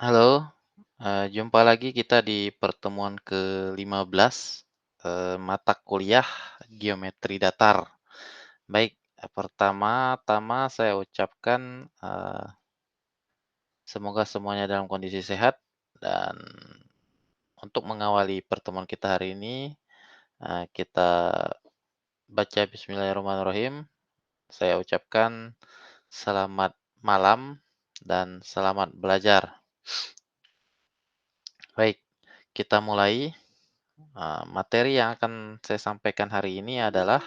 Halo, jumpa lagi kita di pertemuan ke-15, mata kuliah geometri datar. Baik, pertama-tama saya ucapkan, semoga semuanya dalam kondisi sehat dan untuk mengawali pertemuan kita hari ini, kita baca bismillahirrahmanirrahim. Saya ucapkan selamat malam dan selamat belajar. Baik, kita mulai. Materi yang akan saya sampaikan hari ini adalah,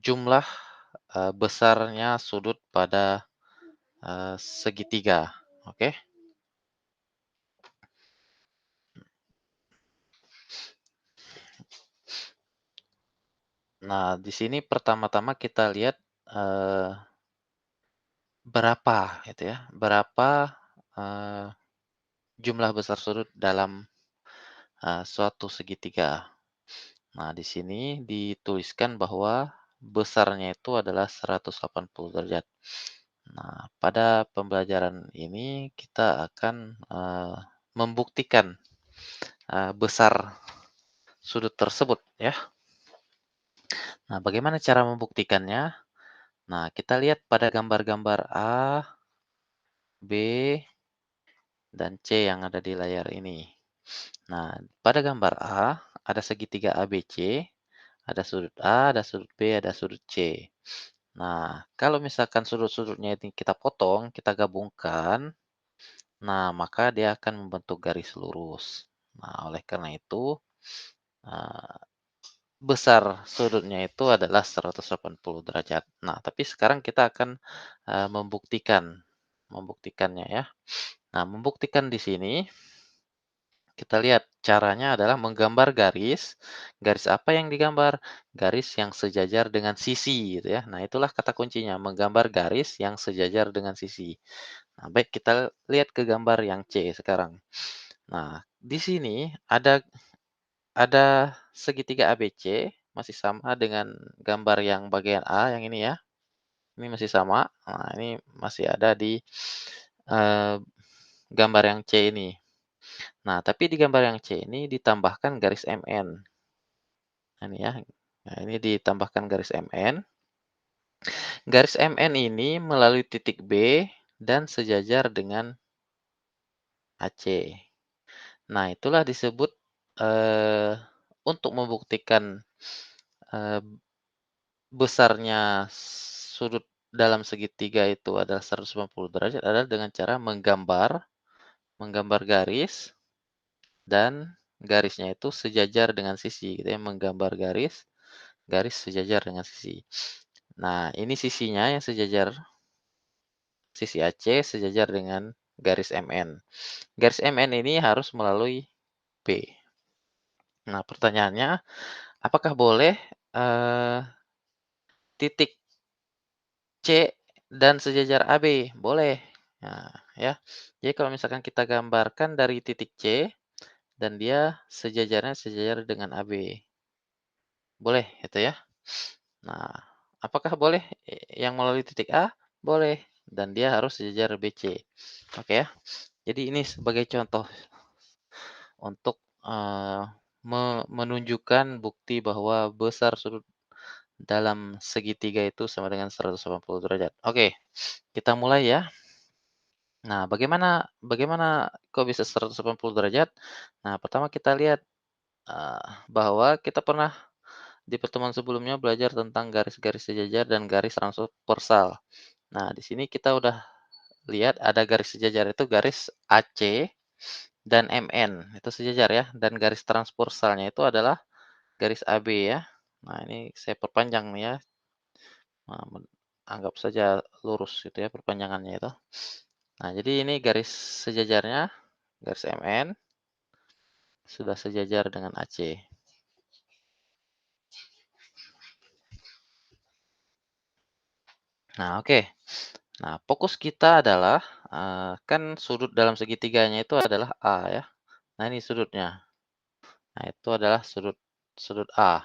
jumlah, besarnya sudut pada, segitiga, oke? Nah, di sini pertama-tama kita lihat, eee, berapa gitu ya, berapa, eee, jumlah besar sudut dalam, suatu segitiga. Nah, di sini dituliskan bahwa besarnya itu adalah 180 derajat. Nah, pada pembelajaran ini kita akan, membuktikan, besar sudut tersebut ya. Nah, bagaimana cara membuktikannya? Nah, kita lihat pada gambar-gambar A, B, dan C yang ada di layar ini. Nah, pada gambar A, ada segitiga ABC, ada sudut A, ada sudut B, ada sudut C. Nah, kalau misalkan sudut-sudutnya ini kita potong, kita gabungkan, nah maka dia akan membentuk garis lurus. Nah, oleh karena itu, eee, besar sudutnya itu adalah 180 derajat. Nah, tapi sekarang kita akan, membuktikannya ya. Nah, membuktikan di sini, kita lihat caranya adalah menggambar garis. Garis apa yang digambar? Garis yang sejajar dengan sisi gitu ya. Nah, itulah kata kuncinya, menggambar garis yang sejajar dengan sisi. Nah, baik kita lihat ke gambar yang C sekarang. Nah, di sini ada segitiga ABC, masih sama dengan gambar yang bagian A yang ini ya, ini masih sama. Nah, ini masih ada di, eee, gambar yang C ini. Nah, tapi di gambar yang C ini ditambahkan garis MN. Nah, ini ya. Nah, ini ditambahkan garis MN. Garis MN ini melalui titik B dan sejajar dengan AC. Nah, itulah disebut, eee, untuk membuktikan, eee, besarnya sudut dalam segitiga itu adalah 190 derajat adalah dengan cara menggambar menggambar garis dan garisnya itu sejajar dengan sisi gitu ya, menggambar garis, garis sejajar dengan sisi. Nah, ini sisinya yang sejajar, sisi AC sejajar dengan garis MN. Garis MN ini harus melalui B. Nah, pertanyaannya, apakah boleh, eee, titik C dan sejajar AB? Boleh. Nah, ya. Jadi kalau misalkan kita gambarkan dari titik C dan dia sejajarnya sejajar dengan AB. Boleh itu ya. Nah, apakah boleh yang melalui titik A? Boleh, dan dia harus sejajar BC. Oke ya. Jadi ini sebagai contoh untuk, menunjukkan bukti bahwa besar sudut dalam segitiga itu sama dengan 180 derajat. Oke, kita mulai ya. Nah, bagaimana bagaimana kok bisa 180 derajat? Nah, pertama kita lihat, bahwa kita pernah di pertemuan sebelumnya belajar tentang garis-garis sejajar dan garis transversal. Nah, di sini kita udah lihat ada garis sejajar itu garis AC dan MN, itu sejajar ya, dan garis transversalnya itu adalah garis AB ya. Nah, ini saya perpanjang nih ya, anggap saja lurus gitu ya perpanjangannya itu. Nah, jadi ini garis sejajarnya, garis MN sudah sejajar dengan AC. Nah, oke. Nah, fokus kita adalah, kan sudut dalam segitiganya itu adalah A ya. Nah, ini sudutnya. Nah, itu adalah sudut sudut A.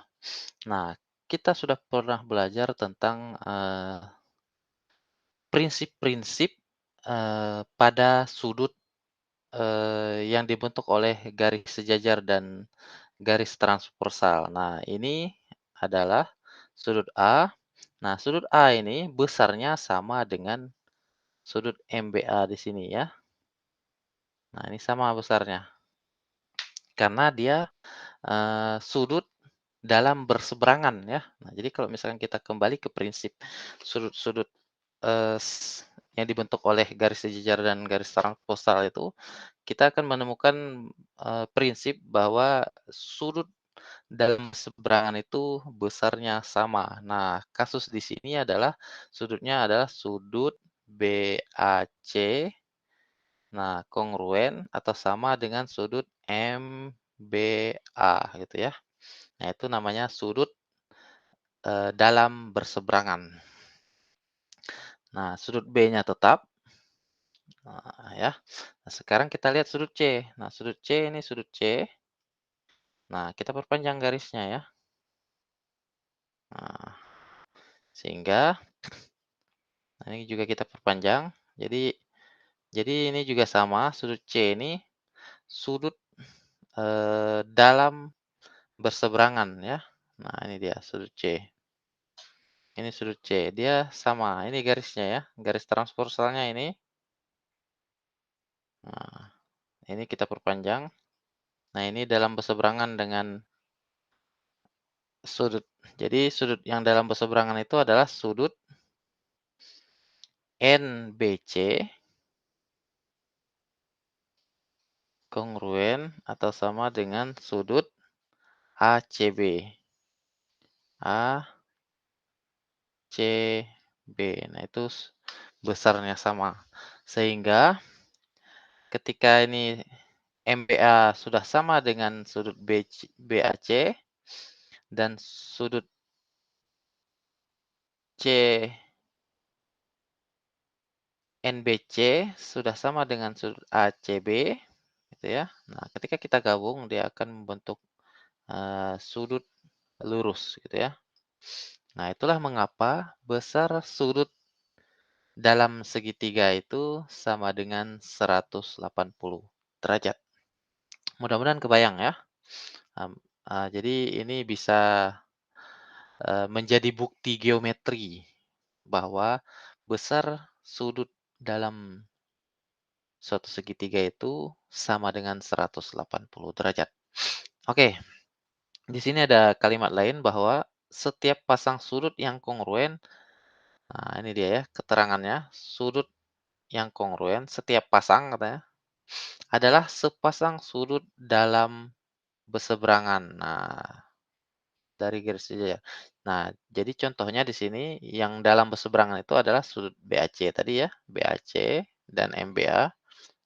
Nah, kita sudah pernah belajar tentang, prinsip-prinsip, pada sudut, yang dibentuk oleh garis sejajar dan garis transversal. Nah, ini adalah sudut A. Nah, sudut A ini besarnya sama dengan sudut MBA di sini ya. Nah, ini sama besarnya karena dia, sudut dalam berseberangan ya. Nah, jadi kalau misalkan kita kembali ke prinsip sudut-sudut, eee, s yang dibentuk oleh garis sejajar dan garis transversal itu, kita akan menemukan, prinsip bahwa sudut dalam seberangan itu besarnya sama. Nah, kasus di sini adalah sudutnya adalah sudut BAC, nah kongruen atau sama dengan sudut MBA gitu ya. Nah, itu namanya sudut, dalam berseberangan. Nah, sudut B-nya tetap, nah ya. Nah, sekarang kita lihat sudut C. Nah, sudut C ini sudut C. Nah, kita perpanjang garisnya ya. Nah, sehingga nah ini juga kita perpanjang. Jadi ini juga sama, sudut C ini sudut, dalam berseberangan ya. Nah, ini dia sudut C. Ini sudut C, dia sama, ini garisnya ya, garis transversalnya ini. Nah, ini kita perpanjang. Nah, ini dalam berseberangan dengan sudut. Jadi sudut yang dalam berseberangan itu adalah sudut NBC kongruen atau sama dengan sudut ACB. ACB. Nah, itu besarnya sama. Sehingga ketika ini MBA sudah sama dengan sudut BAC dan sudut CNBC sudah sama dengan sudut ACB, gitu ya. Nah, ketika kita gabung dia akan membentuk, sudut lurus gitu ya. Nah, itulah mengapa besar sudut dalam segitiga itu sama dengan 180 derajat. Mudah-mudahan kebayang ya. Jadi ini bisa, menjadi bukti geometri bahwa besar sudut dalam suatu segitiga itu sama dengan 180 derajat. Oke, di sini ada kalimat lain bahwa setiap pasang sudut yang kongruen, nah ini dia ya keterangannya, sudut yang kongruen setiap pasang katanya adalah sepasang sudut dalam berseberangan. Nah, dari garis saja ya. Nah, jadi contohnya di sini yang dalam berseberangan itu adalah sudut BAC tadi ya, BAC dan MBA.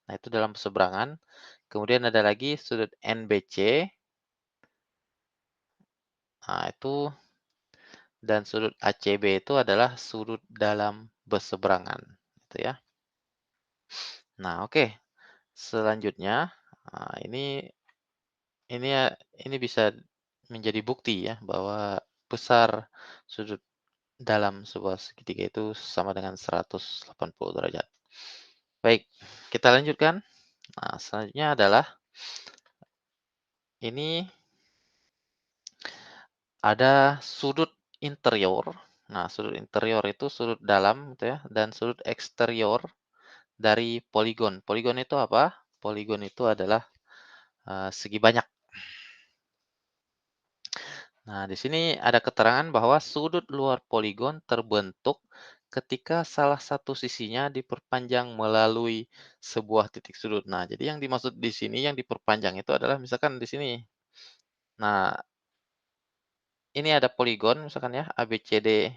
Nah, itu dalam berseberangan. Kemudian ada lagi sudut NBC. Nah, itu dan sudut ACB itu adalah sudut dalam berseberangan, gitu ya. Nah, oke. Selanjutnya, ini ya ini bisa menjadi bukti ya bahwa besar sudut dalam sebuah segitiga itu sama dengan 180 derajat. Baik, kita lanjutkan. Nah, selanjutnya adalah ini ada sudut interior. Nah, sudut interior itu sudut dalam gitu ya dan sudut eksterior dari poligon. Poligon itu apa? Poligon itu adalah, segi banyak. Nah, di sini ada keterangan bahwa sudut luar poligon terbentuk ketika salah satu sisinya diperpanjang melalui sebuah titik sudut. Nah, jadi yang dimaksud di sini yang diperpanjang itu adalah misalkan di sini. Nah, ini ada poligon misalkan ya, A, B, C, D,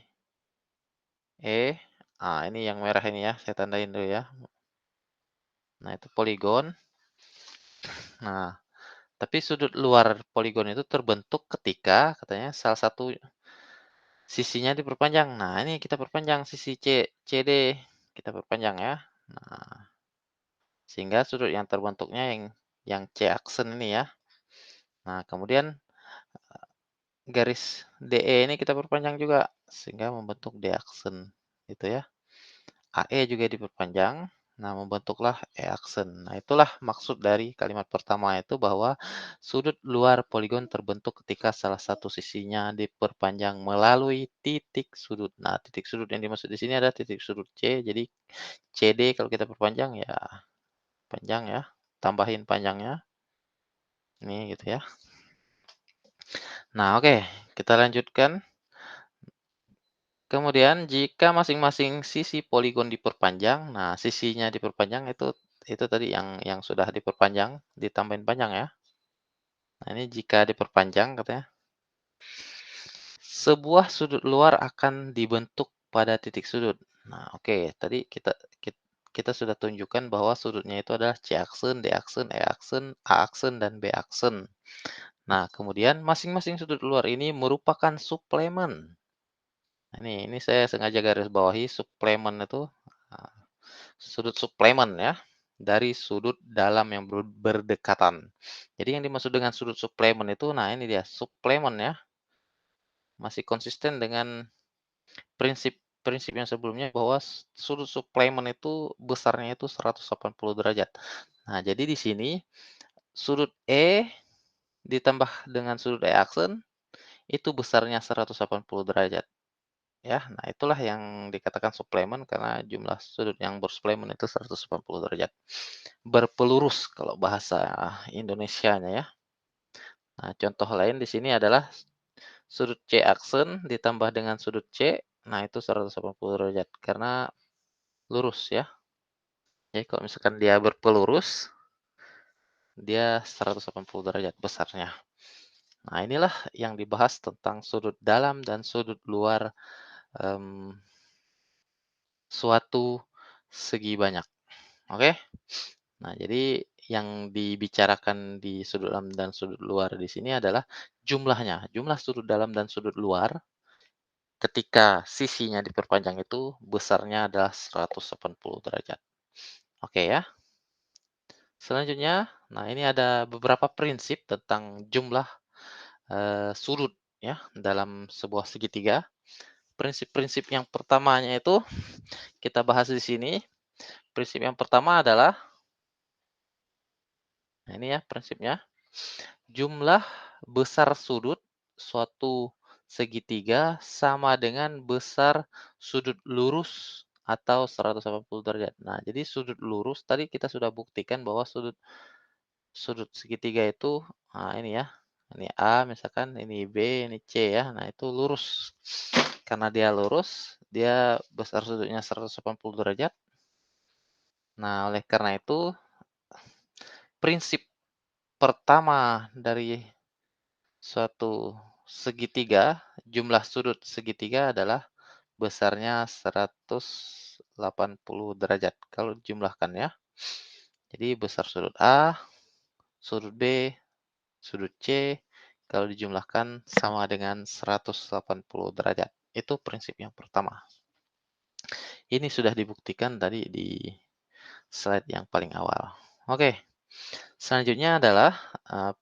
E. Nah, ini yang merah ini ya, saya tandain dulu ya. Nah, itu poligon. Nah, tapi sudut luar poligon itu terbentuk ketika katanya salah satu sisinya diperpanjang. Nah, ini kita perpanjang sisi CD, kita perpanjang ya. Nah, sehingga sudut yang terbentuknya yang C aksen ini ya. Nah, kemudian garis DE ini kita perpanjang juga sehingga membentuk D aksen gitu ya. AE juga diperpanjang. Nah, membentuklah E-aksen. Nah, itulah maksud dari kalimat pertama itu bahwa sudut luar poligon terbentuk ketika salah satu sisinya diperpanjang melalui titik sudut. Nah, titik sudut yang dimaksud di sini adalah titik sudut C. Jadi CD kalau kita perpanjang ya panjang ya, tambahin panjangnya. Ini gitu ya. Nah, oke, kita lanjutkan. Kemudian jika masing-masing sisi poligon diperpanjang, nah sisinya diperpanjang itu tadi yang sudah diperpanjang, ditambahin panjang ya. Nah, ini jika diperpanjang katanya, sebuah sudut luar akan dibentuk pada titik sudut. Nah, oke, tadi kita sudah tunjukkan bahwa sudutnya itu adalah C-aksen, D-aksen, E-aksen, A-aksen, dan B-aksen. Nah, kemudian masing-masing sudut luar ini merupakan suplemen. Nah, ini saya sengaja garis bawahi suplemen itu, eee, sudut suplemen ya, dari sudut dalam yang berdekatan. Jadi yang dimaksud dengan sudut suplemen itu, nah ini dia suplemen ya, masih konsisten dengan prinsip prinsip yang sebelumnya bahwa sudut suplemen itu besarnya itu 180 derajat. Nah, jadi di sini sudut E ditambah dengan sudut E aksen itu besarnya 180 derajat. Ya, nah itulah yang dikatakan suplemen karena jumlah sudut yang bersuplemen itu 180 derajat. Berpelurus kalau bahasa Indonesianya ya. Nah, contoh lain di sini adalah sudut C aksen ditambah dengan sudut C, nah itu 180 derajat karena lurus ya. Jadi kalau misalkan dia berpelurus, dia 180 derajat besarnya. Nah, inilah yang dibahas tentang sudut dalam dan sudut luar em, suatu segi banyak. Oke? Nah, jadi yang dibicarakan di sudut dalam dan sudut luar di sini adalah jumlahnya. Jumlah sudut dalam dan sudut luar ketika sisinya diperpanjang itu besarnya adalah 180 derajat. Oke ya. Selanjutnya, nah ini ada beberapa prinsip tentang jumlah sudut ya dalam sebuah segitiga. Prinsip-prinsip yang pertamanya itu kita bahas di sini. Prinsip yang pertama adalah, nah ini ya prinsipnya. Jumlah besar sudut suatu segitiga sama dengan besar sudut lurus atau 180 derajat. Nah, jadi sudut lurus tadi kita sudah buktikan bahwa sudut sudut segitiga itu, nah ini ya, ini A misalkan, ini B, ini C ya. Nah, itu lurus. Karena dia lurus, dia besar sudutnya 180 derajat. Nah, oleh karena itu prinsip pertama dari suatu segitiga, jumlah sudut segitiga adalah besarnya 180 derajat kalau dijumlahkan ya. Jadi besar sudut A, sudut B, sudut C, kalau dijumlahkan sama dengan 180 derajat. Itu prinsip yang pertama. Ini sudah dibuktikan tadi di slide yang paling awal. Oke, selanjutnya adalah,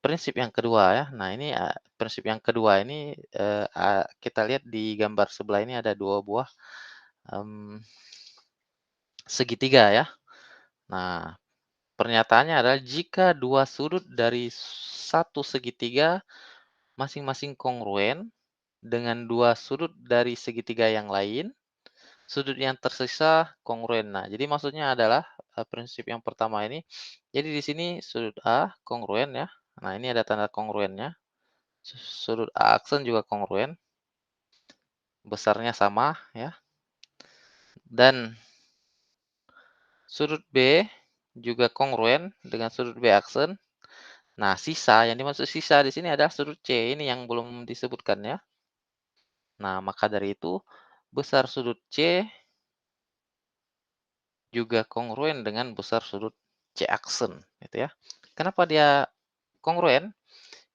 prinsip yang kedua ya. Nah ini, prinsip yang kedua ini, kita lihat di gambar sebelah ini ada 2 buah, mmm, segitiga ya. Nah, pernyataannya adalah jika 2 sudut dari satu segitiga masing-masing kongruen dengan 2 sudut dari segitiga yang lain, sudut yang tersisa kongruen. Nah, jadi maksudnya adalah, prinsip yang pertama ini, jadi di sini sudut A kongruen ya. Nah, ini ada tanda kongruennya. Sudut A aksen juga kongruen, besarnya sama ya. Dan sudut B juga kongruen dengan sudut B aksen. Nah, sisa, yang dimaksud sisa di sini adalah sudut C, ini yang belum disebutkan ya. Nah, maka dari itu, besar sudut C juga kongruen dengan besar sudut C aksen, gitu ya. Kenapa dia kongruen?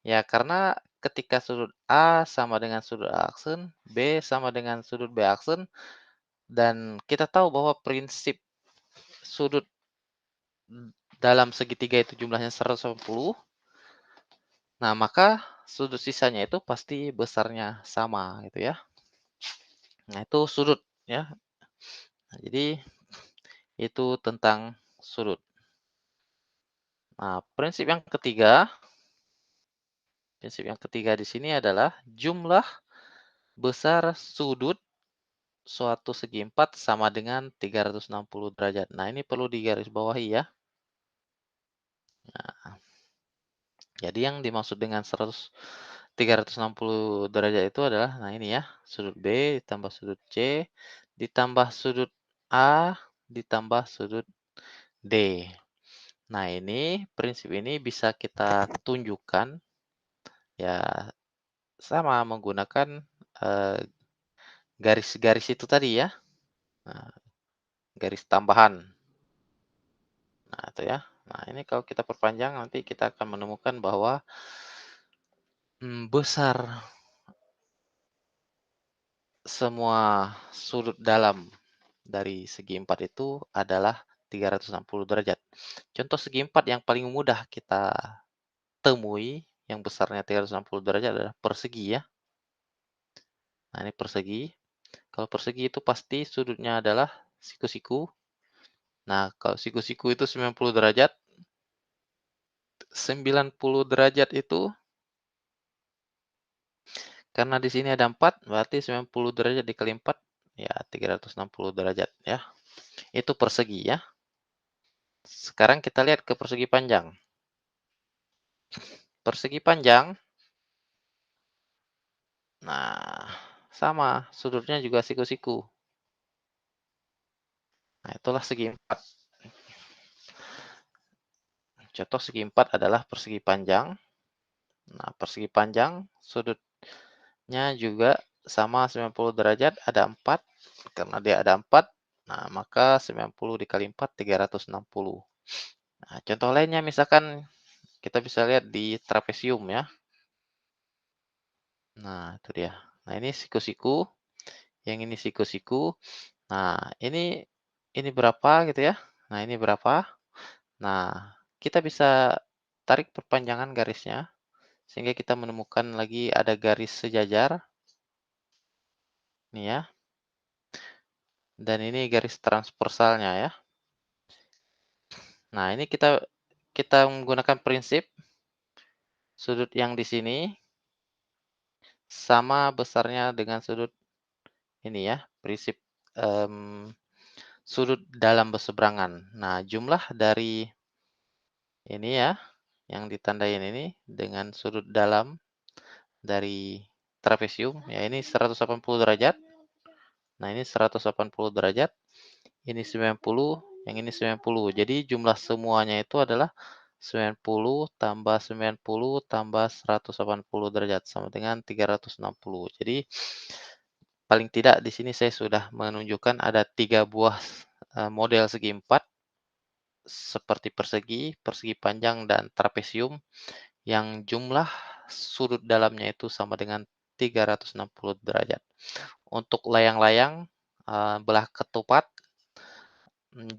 Ya, karena ketika sudut A sama dengan sudut A aksen, B sama dengan sudut B aksen, dan kita tahu bahwa prinsip sudut dalam segitiga itu jumlahnya 180. Nah, maka sudut sisanya itu pasti besarnya sama gitu ya. Nah, itu sudut ya. Nah, jadi itu tentang sudut. Nah, prinsip yang ketiga di sini adalah jumlah besar sudut suatu segi empat sama dengan 360 derajat. Nah, ini perlu digarisbawahi ya. Nah, jadi yang dimaksud dengan 360 derajat itu adalah, nah ini ya, sudut B ditambah sudut C, ditambah sudut A, ditambah sudut D. Nah, ini prinsip ini bisa kita tunjukkan ya sama menggunakan eh, garis-garis itu tadi ya. Nah, garis tambahan. Nah, itu ya. Nah, ini kalau kita perpanjang nanti kita akan menemukan bahwa besar semua sudut dalam dari segi empat itu adalah 360 derajat. Contoh segi empat yang paling mudah kita temui yang besarnya 360 derajat adalah persegi ya. Nah, ini persegi. Kalau persegi itu pasti sudutnya adalah siku-siku. Nah, kalau siku-siku itu 90 derajat, 90 derajat itu karena di sini ada 4, berarti 90 derajat dikali 4, ya 360 derajat ya. Itu persegi ya. Sekarang kita lihat ke persegi panjang. Persegi panjang, nah sama, sudutnya juga siku-siku. Nah, itulah segi 4. Contoh segi 4 adalah persegi panjang. Nah, persegi panjang, sudutnya juga sama 90 derajat, ada 4. Karena dia ada 4, nah maka 90 dikali 4, 360. Nah, contoh lainnya misalkan kita bisa lihat di trapesium ya. Nah, itu dia. Nah, ini siku-siku, yang ini siku-siku. Nah, ini berapa gitu ya. Nah, ini berapa. Nah, kita bisa tarik perpanjangan garisnya, sehingga kita menemukan lagi ada garis sejajar. Nih ya. Dan ini garis transversalnya ya. Nah, ini kita menggunakan prinsip sudut yang di sini sama besarnya dengan sudut ini ya, prinsip sudut dalam berseberangan. Nah, jumlah dari ini ya, yang ditandain ini dengan sudut dalam dari trapesium, ya ini 180 derajat. Nah, ini 180 derajat, ini 90, yang ini 90. Jadi jumlah semuanya itu adalah 90 tambah 90 tambah 180 derajat sama dengan 360. Jadi paling tidak di sini saya sudah menunjukkan ada 3 buah model segi empat seperti persegi, persegi panjang, dan trapesium yang jumlah sudut dalamnya itu sama dengan 360 derajat. Untuk layang-layang, belah ketupat,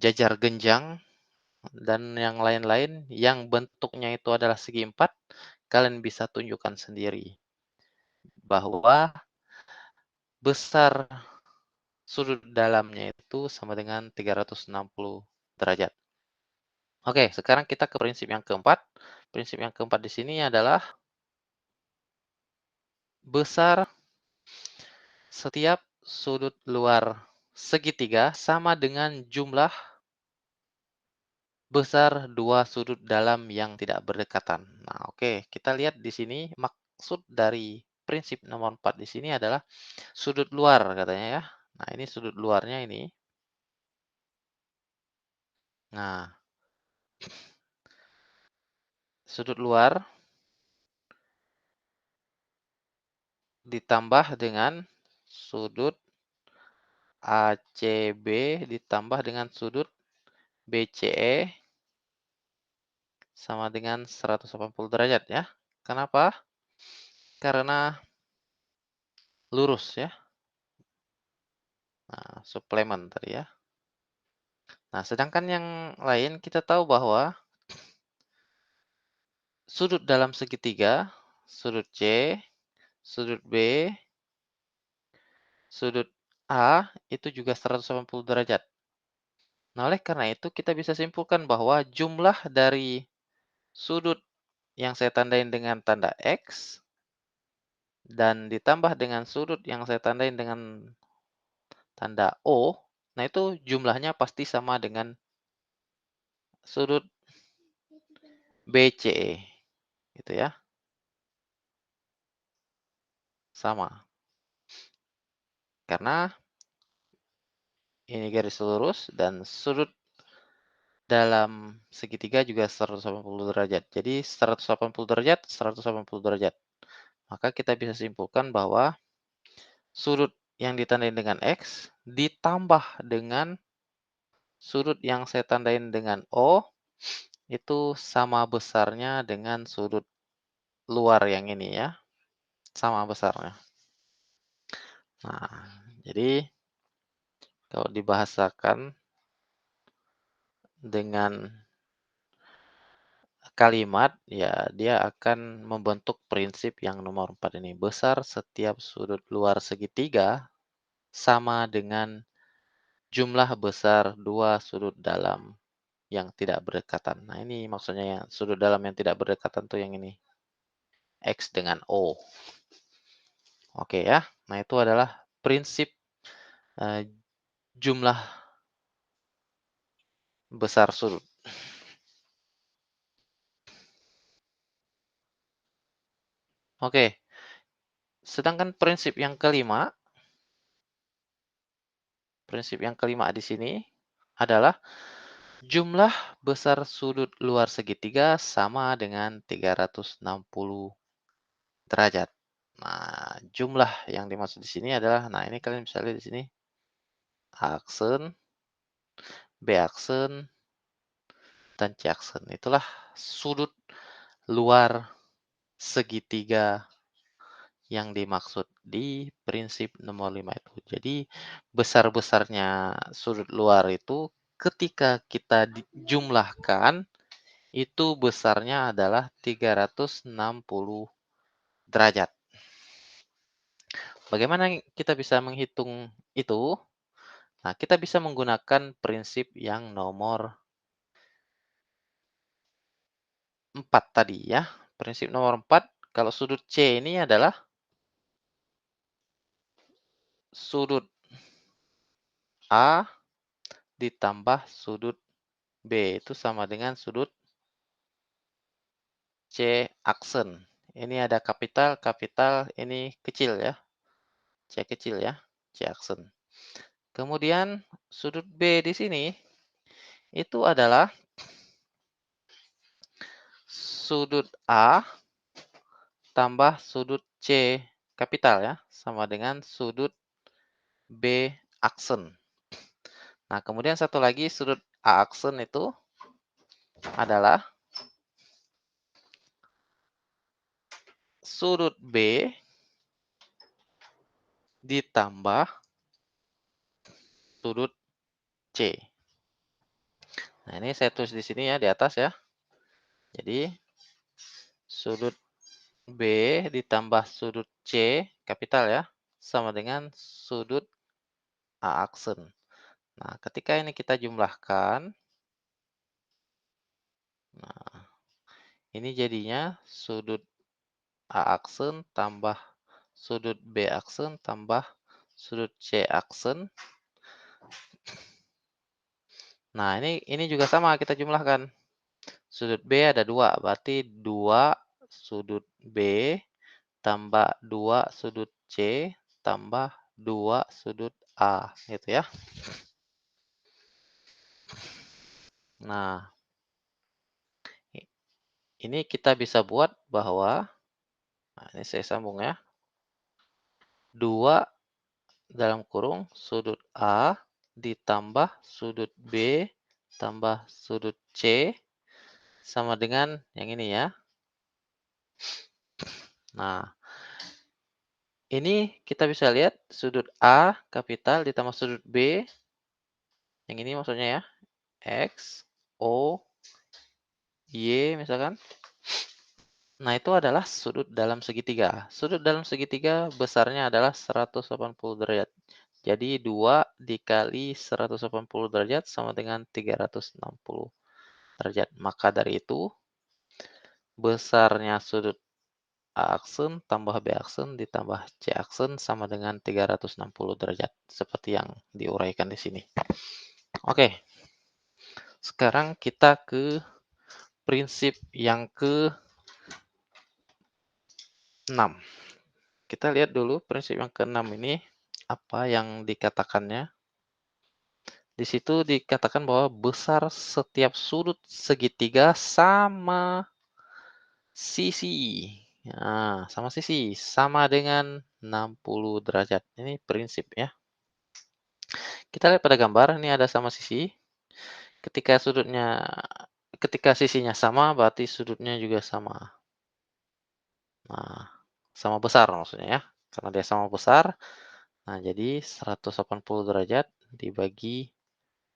jajar genjang, dan yang lain-lain yang bentuknya itu adalah segi empat, kalian bisa tunjukkan sendiri bahwa besar sudut dalamnya itu sama dengan 360 derajat. Oke, sekarang kita ke prinsip yang keempat. Prinsip yang keempat di sini adalah besar setiap sudut luar segitiga sama dengan jumlah besar dua sudut dalam yang tidak berdekatan. Nah, oke, kita lihat di sini maksud dari prinsip nomor 4 di sini adalah sudut luar katanya ya. Nah, ini sudut luarnya ini. Nah, sudut luar ditambah dengan sudut ACB ditambah dengan sudut BCE sama dengan 180 derajat ya. Kenapa? Karena lurus ya. Nah, suplemen tadi ya. Nah, sedangkan yang lain kita tahu bahwa sudut dalam segitiga, sudut C, sudut B, sudut A itu juga 180 derajat. Nah, oleh karena itu kita bisa simpulkan bahwa jumlah dari sudut yang saya tandain dengan tanda X dan ditambah dengan sudut yang saya tandain dengan tanda O, nah itu jumlahnya pasti sama dengan sudut BCE, gitu ya, sama. Karena ini garis lurus dan sudut dalam segitiga juga 180 derajat. Jadi 180 derajat, 180 derajat. Maka kita bisa simpulkan bahwa sudut yang ditandai dengan X ditambah dengan sudut yang saya tandain dengan O itu sama besarnya dengan sudut luar yang ini ya, sama besarnya. Nah, jadi kalau dibahasakan dengan kalimat, ya dia akan membentuk prinsip yang nomor 4 ini. Besar setiap sudut luar segitiga sama dengan jumlah besar dua sudut dalam yang tidak berdekatan. Nah, ini maksudnya ya, sudut dalam yang tidak berdekatan tuh yang ini. X dengan O. Oke ya. Nah, itu adalah prinsip eh, jumlah besar sudut. Oke. Sedangkan prinsip yang kelima di sini adalah jumlah besar sudut luar segitiga sama dengan 360 derajat. Nah, jumlah yang dimaksud di sini adalah, nah ini kalian bisa lihat di sini, A aksen, B aksen, dan C aksen. Itulah sudut luar segitiga yang dimaksud di prinsip nomor 5 itu. Jadi besar-besarnya sudut luar itu ketika kita dijumlahkan itu besarnya adalah 360 derajat. Bagaimana kita bisa menghitung itu? Nah, kita bisa menggunakan prinsip yang nomor 4 tadi ya. Prinsip nomor 4, kalau sudut C ini adalah sudut A ditambah sudut B itu sama dengan sudut C aksen. Ini ada kapital, kapital, ini kecil ya, C kecil ya, C aksen. Kemudian sudut B di sini itu adalah sudut A tambah sudut C kapital ya, sama dengan sudut B aksen. Nah, kemudian satu lagi sudut A aksen itu adalah sudut B ditambah sudut C. Nah, ini saya tulis di sini ya, di atas ya. Jadi, sudut B ditambah sudut C kapital ya, sama dengan sudut A aksen. Nah, ketika ini kita jumlahkan, nah, ini jadinya sudut A aksen tambah sudut B aksen tambah sudut C aksen. Nah, ini juga sama kita jumlahkan. Sudut B ada 2, berarti 2 sudut B tambah 2 sudut C tambah 2 sudut A, gitu ya. Nah, ini kita bisa buat bahwa, nah ini saya sambung ya, 2 dalam kurung sudut A ditambah sudut B tambah sudut C sama dengan yang ini ya. Nah, ini kita bisa lihat sudut A kapital ditambah sudut B, yang ini maksudnya ya, X, O, Y misalkan. Nah, itu adalah sudut dalam segitiga. Sudut dalam segitiga besarnya adalah 180 derajat. Jadi 2 dikali 180 derajat sama dengan 360 derajat. Maka dari itu, besarnya sudut A aksen tambah B aksen ditambah C aksen sama dengan 360 derajat, seperti yang diuraikan di sini. Oke, sekarang kita ke prinsip yang ke-6. Kita lihat dulu prinsip yang ke-6 ini, apa yang dikatakannya. Di situ dikatakan bahwa besar setiap sudut segitiga sama sisi. Nah, sama sisi, sama dengan 60 derajat. Ini prinsip ya. Kita lihat pada gambar, ini ada sama sisi. Ketika sudutnya ketika sisinya sama, berarti sudutnya juga sama. Nah, sama besar maksudnya ya. Karena dia sama besar, nah jadi 180 derajat dibagi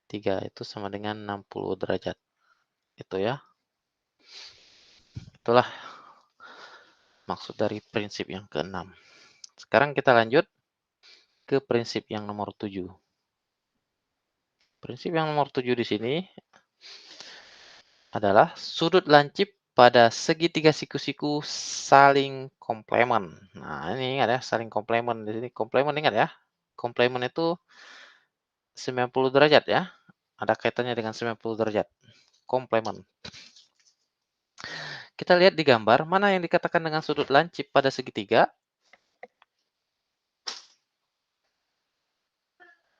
3 itu sama dengan 60 derajat. Itu ya. Itulah maksud dari prinsip yang ke-6. Sekarang kita lanjut ke prinsip yang nomor 7. Prinsip yang nomor 7 di sini adalah sudut lancip pada segitiga siku-siku saling komplemen. Nah, ini ingat ya, saling komplemen di sini. Komplemen ingat ya. Komplemen itu 90 derajat ya. Ada kaitannya dengan 90 derajat. Komplemen. Kita lihat di gambar, mana yang dikatakan dengan sudut lancip pada segitiga?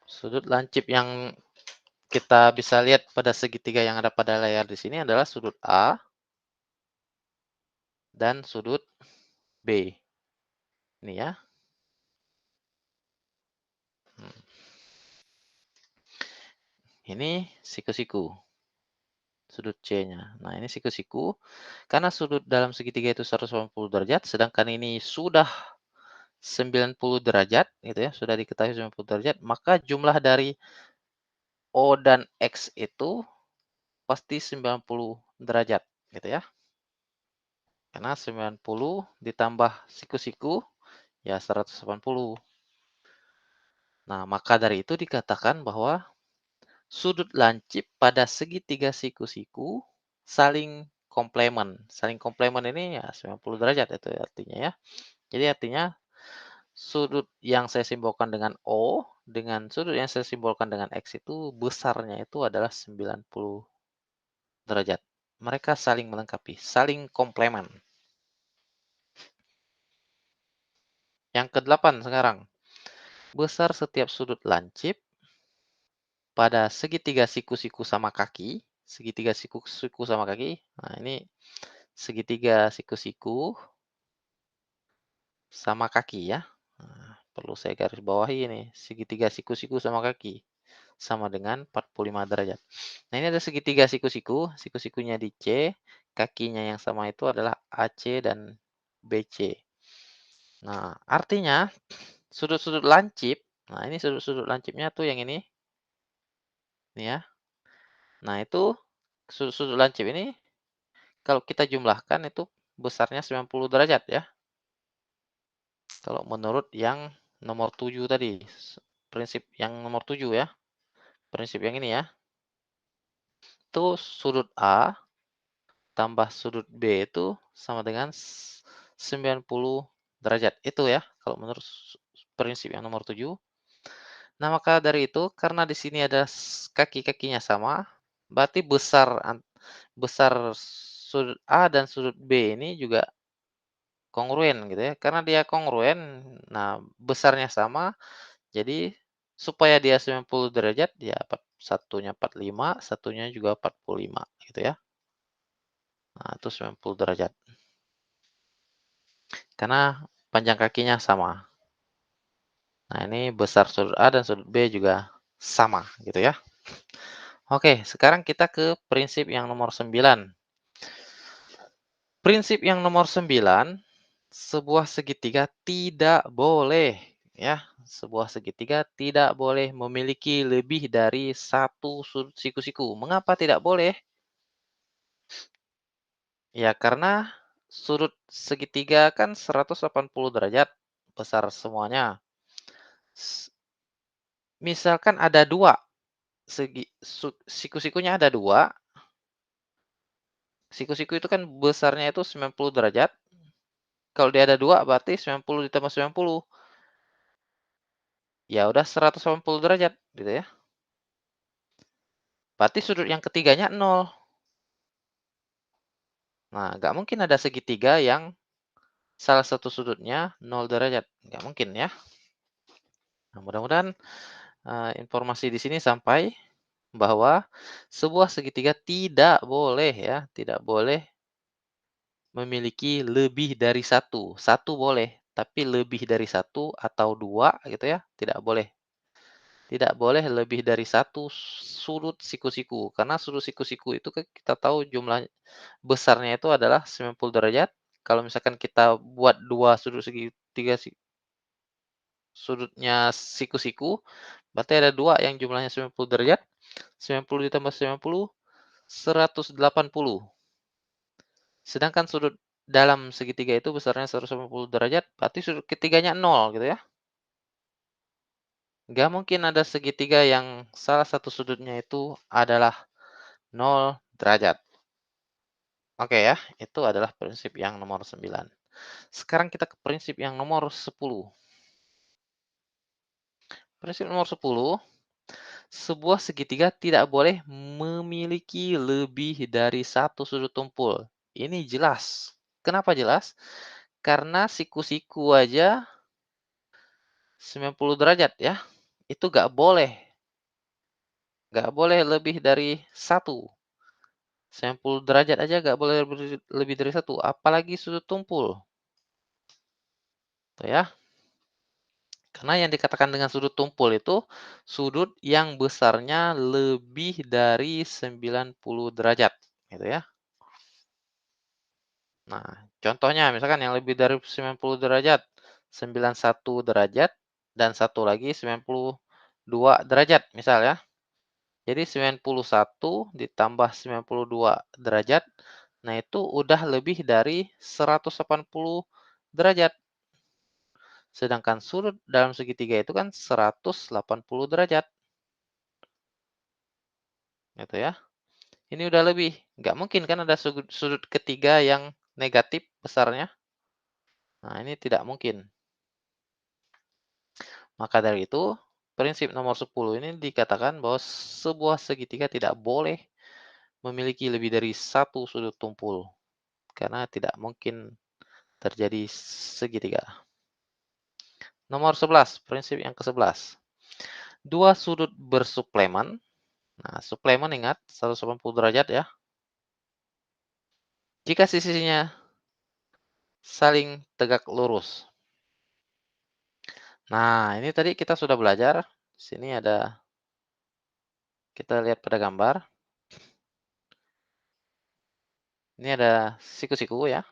Sudut lancip yang kita bisa lihat pada segitiga yang ada pada layar di sini adalah sudut A dan sudut B. Ini ya. Hmm. Ini siku-siku. Sudut C-nya. Nah, ini siku-siku. Karena sudut dalam segitiga itu 180 derajat, sedangkan ini sudah 90 derajat, gitu ya, sudah diketahui 90 derajat, maka jumlah dari O dan X itu pasti 90 derajat, gitu ya. Karena 90 ditambah siku-siku, ya 180. Nah, maka dari itu dikatakan bahwa sudut lancip pada segitiga siku-siku saling komplemen. Saling komplemen ini ya 90 derajat itu artinya ya. Jadi artinya sudut yang saya simbolkan dengan O dengan sudut yang saya simbolkan dengan X itu besarnya itu adalah 90 derajat. Mereka saling melengkapi, saling komplemen. Yang ke-8 sekarang. Besar setiap sudut lancip pada segitiga siku-siku sama kaki. Segitiga siku-siku sama kaki. Nah, ini segitiga siku-siku sama kaki ya. Nah, perlu saya garis bawahi ini. Segitiga siku-siku sama kaki. Sama dengan 45 derajat. Nah, ini ada segitiga siku-siku. Siku-sikunya di C. Kakinya yang sama itu adalah AC dan BC. Nah, artinya sudut-sudut lancip. Nah, ini sudut-sudut lancipnya tuh yang ini. Nih ya. Nah, itu sudut-sudut lancip ini kalau kita jumlahkan itu besarnya 90 derajat ya. Kalau menurut yang nomor 7 tadi, prinsip yang nomor 7 ya. Prinsip yang ini ya. Itu sudut A tambah sudut B itu sama dengan 90 derajat. Itu ya, kalau menurut prinsip yang nomor 7. Nah, maka dari itu karena di sini ada kaki-kakinya sama, berarti besar sudut A dan sudut B ini juga kongruen gitu ya. Karena dia kongruen, nah besarnya sama, jadi supaya dia 90 derajat, ya satunya 45, satunya juga 45 gitu ya. Nah, itu 90 derajat. Karena panjang kakinya sama. Nah, ini besar sudut A dan sudut B juga sama gitu ya. Oke, sekarang kita ke prinsip yang nomor 9. Prinsip yang nomor 9, sebuah segitiga tidak boleh ya, sebuah segitiga tidak boleh memiliki lebih dari satu sudut siku-siku. Mengapa tidak boleh? Ya, karena sudut segitiga kan 180 derajat besar semuanya. Misalkan ada 2 siku-sikunya ada 2, siku-siku itu kan besarnya itu 90 derajat, kalau dia ada 2 berarti 90 ditambah 90, ya udah 180 derajat gitu ya. Berarti sudut yang ketiganya 0. Nah, nggak mungkin ada segitiga yang salah satu sudutnya 0 derajat, nggak mungkin ya. Nah, mudah-mudahan, informasi di sini sampai bahwa sebuah segitiga tidak boleh ya, tidak boleh memiliki lebih dari satu. Satu boleh, tapi lebih dari satu atau 2 gitu ya, tidak boleh. Tidak boleh lebih dari satu sudut siku-siku, karena sudut siku-siku itu kan kita tahu jumlah besarnya itu adalah 90 derajat. Kalau misalkan kita buat 2 sudut segitiga sudutnya siku-siku, berarti ada 2 yang jumlahnya 90 derajat, 90 ditambah 90, 180. Sedangkan sudut dalam segitiga itu besarnya 180 derajat, berarti sudut ketiganya 0 gitu ya. Nggak mungkin ada segitiga yang salah satu sudutnya itu adalah 0 derajat. Oke ya, itu adalah prinsip yang nomor 9. Sekarang kita ke prinsip yang nomor 10. Prinsip nomor 10, sebuah segitiga tidak boleh memiliki lebih dari satu sudut tumpul. Ini jelas. Kenapa jelas? Karena siku-siku aja 90 derajat ya. Itu nggak boleh lebih dari satu. 90 derajat aja nggak boleh lebih dari satu, apalagi sudut tumpul. Tuh ya. Karena yang dikatakan dengan sudut tumpul itu sudut yang besarnya lebih dari 90 derajat, gitu ya. Nah, contohnya misalkan yang lebih dari 90 derajat, 91 derajat, dan satu lagi 92 derajat misal ya. Jadi 91 ditambah 92 derajat, nah itu udah lebih dari 180 derajat. Sedangkan sudut dalam segitiga itu kan 180 derajat, gitu ya. Ini udah lebih, nggak mungkin kan ada sudut sudut ketiga yang negatif besarnya. Nah, ini tidak mungkin. Maka dari itu, prinsip nomor 10 ini dikatakan bahwa sebuah segitiga tidak boleh memiliki lebih dari satu sudut tumpul, karena tidak mungkin terjadi segitiga. Nomor 11, prinsip yang ke-11. Dua sudut bersuplemen. Nah, suplemen ingat 180 derajat ya. Jika sisinya saling tegak lurus. Nah, ini tadi kita sudah belajar. Sini ada, kita lihat pada gambar. Ini ada siku-siku ya.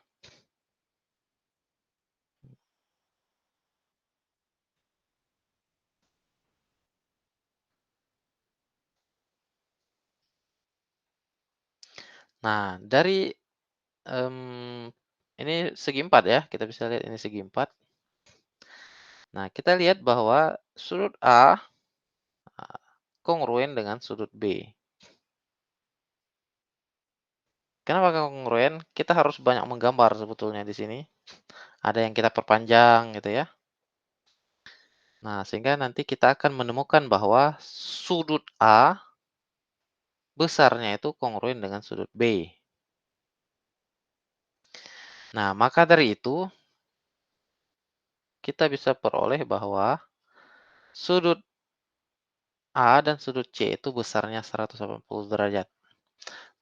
Nah, dari em, ini segi 4 ya. Kita bisa lihat ini segi 4. Nah, kita lihat bahwa sudut A kongruen dengan sudut B. Kenapa kongruen? Kita harus banyak menggambar sebetulnya di sini. Ada yang kita perpanjang gitu ya. Nah, sehingga nanti kita akan menemukan bahwa sudut A besarnya itu kongruen dengan sudut B. Nah, maka dari itu kita bisa peroleh bahwa sudut A dan sudut C itu besarnya 180 derajat.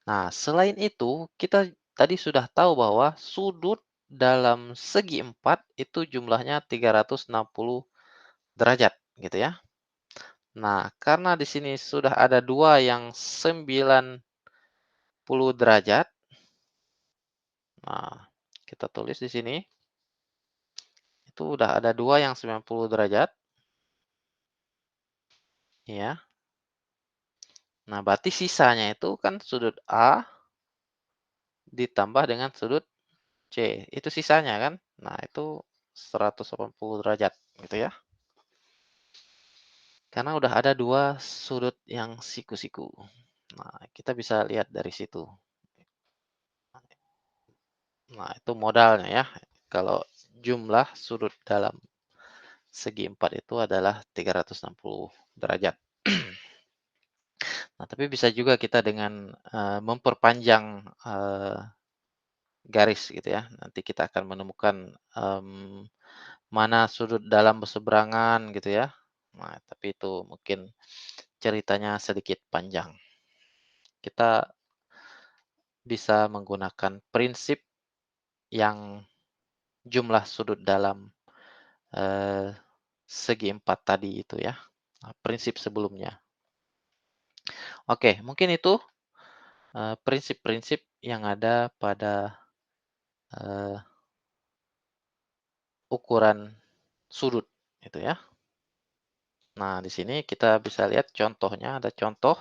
Nah, selain itu, kita tadi sudah tahu bahwa sudut dalam segi 4 itu jumlahnya 360 derajat, gitu ya. Nah, karena di sini sudah ada dua yang 90 derajat. Nah, kita tulis di sini. Itu udah ada dua yang 90 derajat. Ya. Nah, berarti sisanya itu kan sudut A ditambah dengan sudut C. Itu sisanya kan. Nah, itu 180 derajat gitu ya. Karena udah ada 2 sudut yang siku-siku. Nah, kita bisa lihat dari situ. Nah, itu modalnya ya. Kalau jumlah sudut dalam segi empat itu adalah 360 derajat. Nah, tapi bisa juga kita dengan, memperpanjang, garis gitu ya. Nanti kita akan menemukan, mana sudut dalam berseberangan gitu ya. Nah, tapi itu mungkin ceritanya sedikit panjang. Kita bisa menggunakan prinsip yang jumlah sudut dalam, eee, segi empat tadi itu ya, prinsip sebelumnya. Oke, mungkin itu, prinsip-prinsip yang ada pada, eee, ukuran sudut, itu ya. Nah, di sini kita bisa lihat contohnya, ada contoh.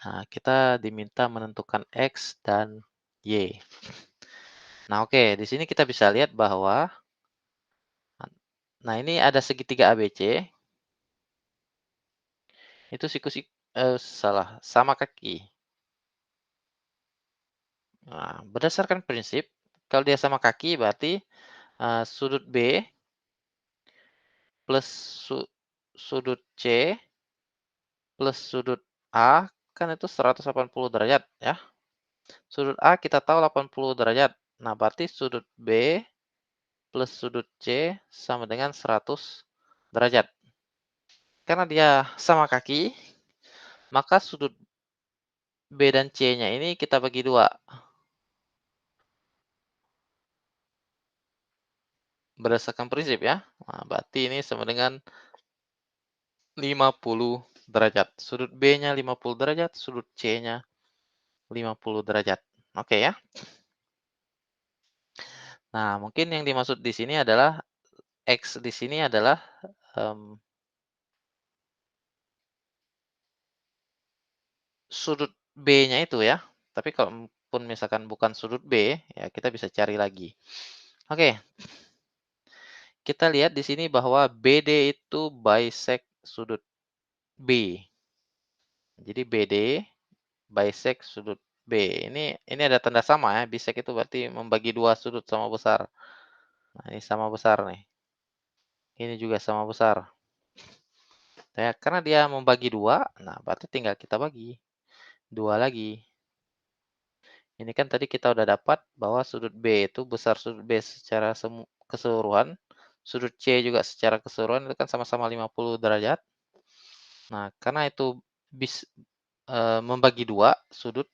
Nah, kita diminta menentukan X dan Y. Nah, oke, di sini kita bisa lihat bahwa, nah ini ada segitiga ABC, itu salah, sama kaki. Nah, berdasarkan prinsip, kalau dia sama kaki berarti, sudut B plus sudut C plus sudut A, kan itu 180 derajat ya. Sudut A kita tahu 80 derajat. Nah, berarti sudut B plus sudut C sama dengan 100 derajat. Karena dia sama kaki, maka sudut B dan C-nya ini kita bagi 2 berdasarkan prinsip ya. Nah, berarti ini sama dengan 50 derajat. Sudut B-nya 50 derajat, sudut C-nya 50 derajat. Oke ya. Nah, mungkin yang dimaksud di sini adalah X di sini adalah, mmm, sudut B-nya itu ya. Tapi kalaupun misalkan bukan sudut B, ya kita bisa cari lagi. Oke, kita lihat di sini bahwa BD itu bisect sudut B. Jadi BD bisect sudut B. Ini ada tanda sama ya, bisect itu berarti membagi 2 sudut sama besar. Nah, ini sama besar nih. Ini juga sama besar. Ya, karena dia membagi 2, nah berarti tinggal kita bagi 2 lagi. Ini kan tadi kita udah dapat bahwa sudut B itu besar sudut B secara keseluruhan, sudut C juga secara keseluruhan itu kan sama-sama 50 derajat. Nah, karena itu membagi 2 sudut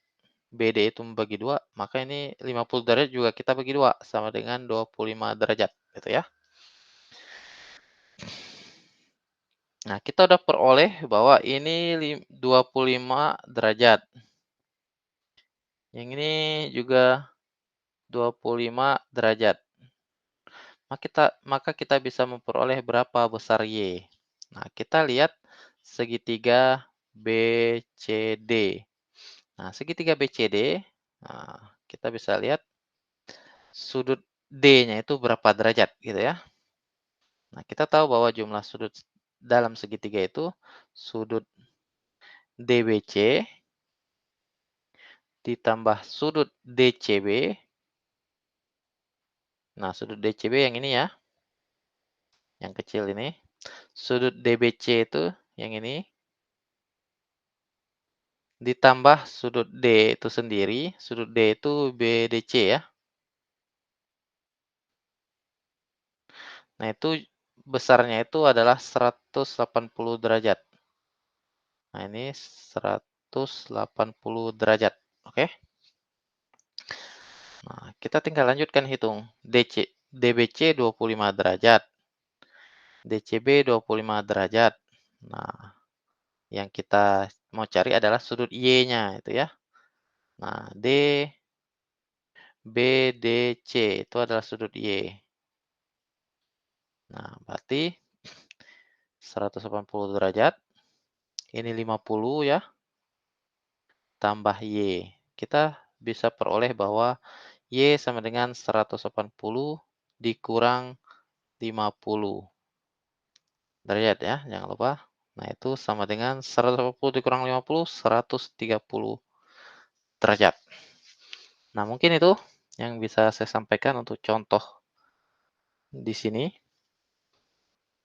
BD itu membagi 2, maka ini 50 derajat juga kita bagi 2 sama dengan 25 derajat, gitu ya. Nah, kita udah peroleh bahwa ini 25 derajat. Yang ini juga 25 derajat. Maka kita bisa memperoleh berapa besar Y. Nah, kita lihat segitiga BCD. Nah, segitiga BCD, nah, kita bisa lihat sudut D-nya itu berapa derajat gitu ya. Nah, kita tahu bahwa jumlah sudut dalam segitiga itu sudut DBC ditambah sudut DCB. Nah, sudut DCB yang ini ya, yang kecil ini. Sudut DBC itu yang ini ditambah sudut D itu sendiri, sudut D itu BDC ya. Nah, itu besarnya itu adalah 180 derajat. Nah, ini 180 derajat, oke. Nah, kita tinggal lanjutkan hitung. DBC 25 derajat, DCB 25 derajat. Nah, yang kita mau cari adalah sudut Y-nya itu ya. Nah, BDC itu adalah sudut Y. Nah, berarti 180 derajat, ini 50 ya, tambah Y. Kita bisa peroleh bahwa Y sama dengan 180 dikurang 50. derajat ya, jangan lupa. Nah, itu sama dengan 180 dikurang 50, 130 derajat. Nah, mungkin itu yang bisa saya sampaikan untuk contoh di sini.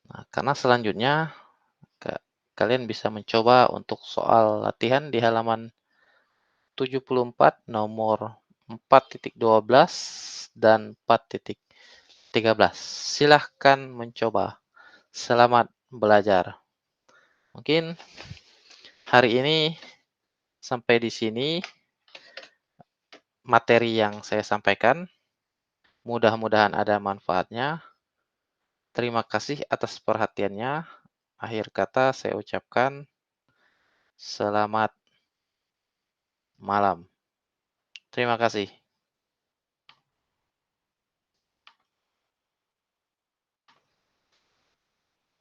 Nah, karena selanjutnya ka kalian bisa mencoba untuk soal latihan di halaman 74 nomor 4.12 dan 4.13. Silahkan mencoba. Selamat belajar. Mungkin hari ini sampai di sini materi yang saya sampaikan. Mudah-mudahan ada manfaatnya. Terima kasih atas perhatiannya. Akhir kata saya ucapkan selamat malam. Terima kasih.